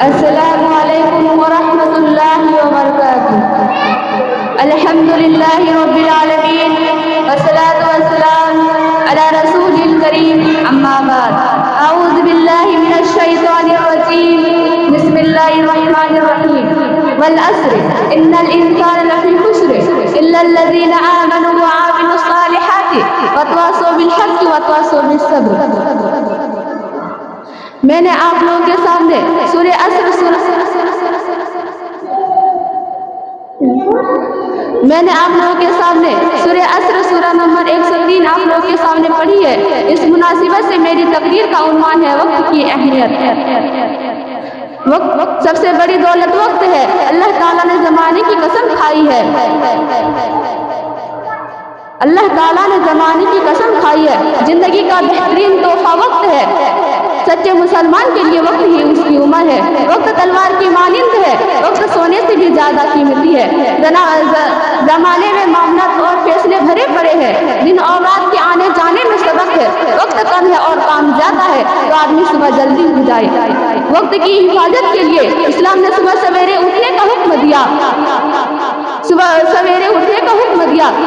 السلام علیکم ورحمۃ اللہ وبرکاتہ۔ الحمد للہ رب العالمین والصلاة والسلام علی رسول الکریم، اما بعد، اعوذ باللہ من الشیطان الرجیم، بسم اللہ الرحمن الرحیم، والعصر ان الانسان لفی خسر الا الذین آمنوا وعملوا الصالحات وتواصوا بالحق وتواصوا بالصبر۔ میں نے آپ لوگوں کے سامنے سورہ عصر سورہ نمبر 103 آپ لوگوں کے سامنے پڑھی ہے۔ اس مناسبت سے میری تقریر کا عنوان ہے وقت کی اہمیت۔ وقت سب سے بڑی دولت وقت ہے۔ اللہ تعالیٰ نے زمانے کی قسم کھائی ہے، اللہ تعالیٰ نے زمانے کی قسم کھائی ہے، زندگی کا بہترین تحفہ وقت ہے۔ سچے مسلمان کے لیے وقت ہی اس کی عمر ہے۔ وقت تلوار کی مانند ہے، وقت سونے سے بھی زیادہ قیمتی ہے۔ زمانے میں معاملات اور فیصلے بھرے پڑے ہیں، دن اور رات کے آنے جانے میں سبق ہے۔ وقت کم ہے اور کام زیادہ ہے تو آدمی صبح جلدی اٹھ جائے۔ وقت کی حفاظت کے لیے اسلام نے صبح سویرے اٹھنے کا حکم دیا،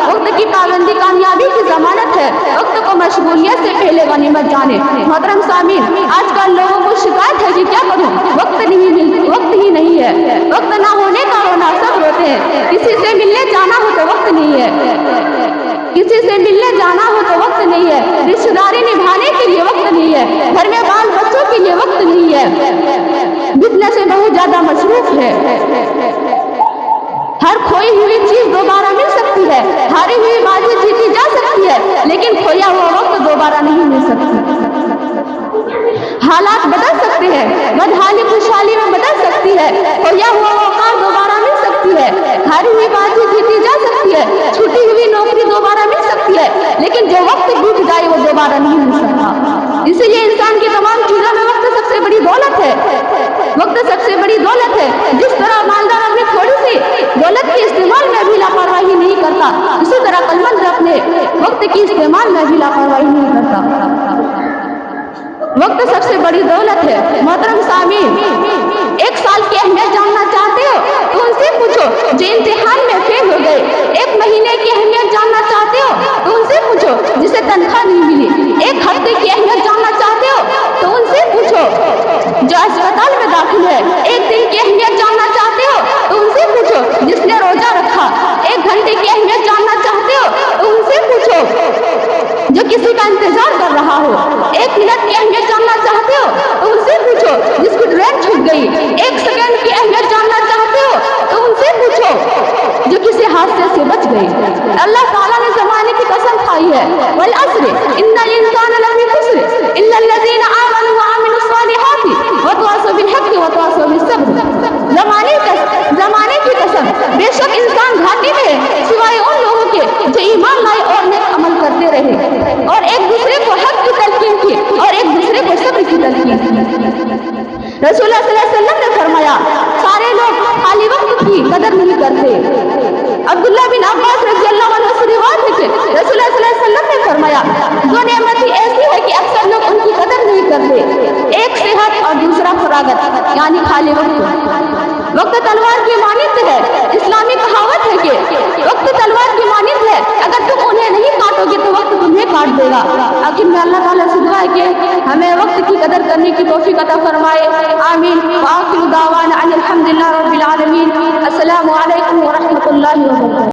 وقت کی پابندی کامیابی کی ضمانت ہے۔ وقت کو مشغولیت سے پہلے غنیمت جانے۔ محترم سامعین، آج کل لوگوں کو شکایت ہے کہ کیا کروں، وقت ہی نہیں ہے۔ وقت نہ ہونے کا رونا سب روتے ہیں۔ کسی سے ملنے جانا ہو تو وقت نہیں ہے، رشتہ داری نبھانے کے لیے وقت نہیں ہے، گھر میں بال بچوں کے لیے وقت نہیں ہے، بزنس سے بہت زیادہ مصروف ہے۔ ہر کھوئی ہوئی چیز دوبارہ مل سکتی ہے، ہاری ہوئی بازی جیتی جا سکتی ہے، لیکن کھویا ہوا وقت دوبارہ نہیں مل سکتی۔ حالات بدل سکتے ہیں، بدحالی خوشحالی میں بدل سکتی ہے، کھویا ہوا وقار دوبارہ مل سکتی ہے، ہاری ہوئی بازی جیتی جا سکتی ہے، چھوٹی ہوئی نوکری دوبارہ مل سکتی ہے، لیکن جو وقت بیت جائے وہ دوبارہ نہیں مل سکتا۔ اسی لیے انسان کی تمام چیزوں میں وقت سب سے بڑی دولت ہے۔ وقت سب سے بڑی دولت ہے۔ جس طرح مالدار اپنی تھوڑی سی دولت کے استعمال میں بھی لاپرواہی نہیں کرتا، اسی طرح عقلمند اپنے وقت کی استعمال میں بھی لاپرواہی نہیں کرتا۔ وقت سب سے بڑی دولت ہے۔ محترم سامعین، 1 سال کی اہمیت جاننا چاہتے ہو تو ان سے پوچھو جو امتحان میں فیل ہو گئے۔ 1 مہینے کی اہمیت جاننا چاہتے ہو تو ان سے پوچھو جسے تنخواہ نہیں ملی۔ 1 ہفتے کی اہمیت جاننا چاہتے ہو تو ان سے پوچھو جو اسپتال میں داخل ہے۔ 1 دن کی اہمیت جاننا چاہتے ہو تو ان سے پوچھو جس نے روزہ رکھا۔ 1 گھنٹے کی اہمیت جاننا چاہتے ہو تو ان سے پوچھو جو کسی کا انتظار کر رہا ہو۔ 1 منٹ کی اہمیت جاننا چاہتے ہو تو ان سے پوچھو جس کی ٹرین چھوٹ گئی۔ 1 سیکنڈ کی اہمیت جاننا چاہتے ہو تو ان سے پوچھو جو کسی حادثے سے بچ گئی۔ اللہ تعالیٰ نے زمانے کی قسم کھائی ہے، والعصر ان الانسان لفی خسر الا الذین آمنوا وعملوا الصالحات وتواصوا بالحق وتواصوا بالصبر۔ زمانے کی قسم، بے شک انسان گھاٹے میں ہے سوائے ان لوگوں کے جو ایمان لائے اور نیک عمل کرتے رہے اور ایک دوسرے کو حق کی تلقین کی اور ایک دوسرے کو صبر کی تلقین کی۔ رسول اللہ صلی اللہ علیہ وسلم نے فرمایا سارے لوگ خالی وقت کی قدر نہیں کرتے۔ عبداللہ بن عباس رضی اللہ عنہ سے روایت ہے کہ رسول اللہ صلی اللہ علیہ وسلم نے فرمایا 2 نعمتیں ایسی ہے کہ اکثر لوگ ان کی قدر نہیں کرتے، ایک صحت اور دوسرا فراغت یعنی خالی وقت۔ وقت تلوار کی مانند ہے۔ اسلامی کہاوت ہے کہ وقت تلوار کی مانند ہے، اگر تم انہیں نہیں کاٹو گے تو وقت تمہیں کاٹ دے گا۔ آخر میں اللہ تعالیٰ سے دعا ہے کہ ہمیں وقت کی قدر کرنے کی توفیق عطا فرمائے، آمین۔ وآخر دعوانا ان الحمد للہ رب العالمین۔ السلام علیکم ورحمۃ اللہ وبرکاتہ۔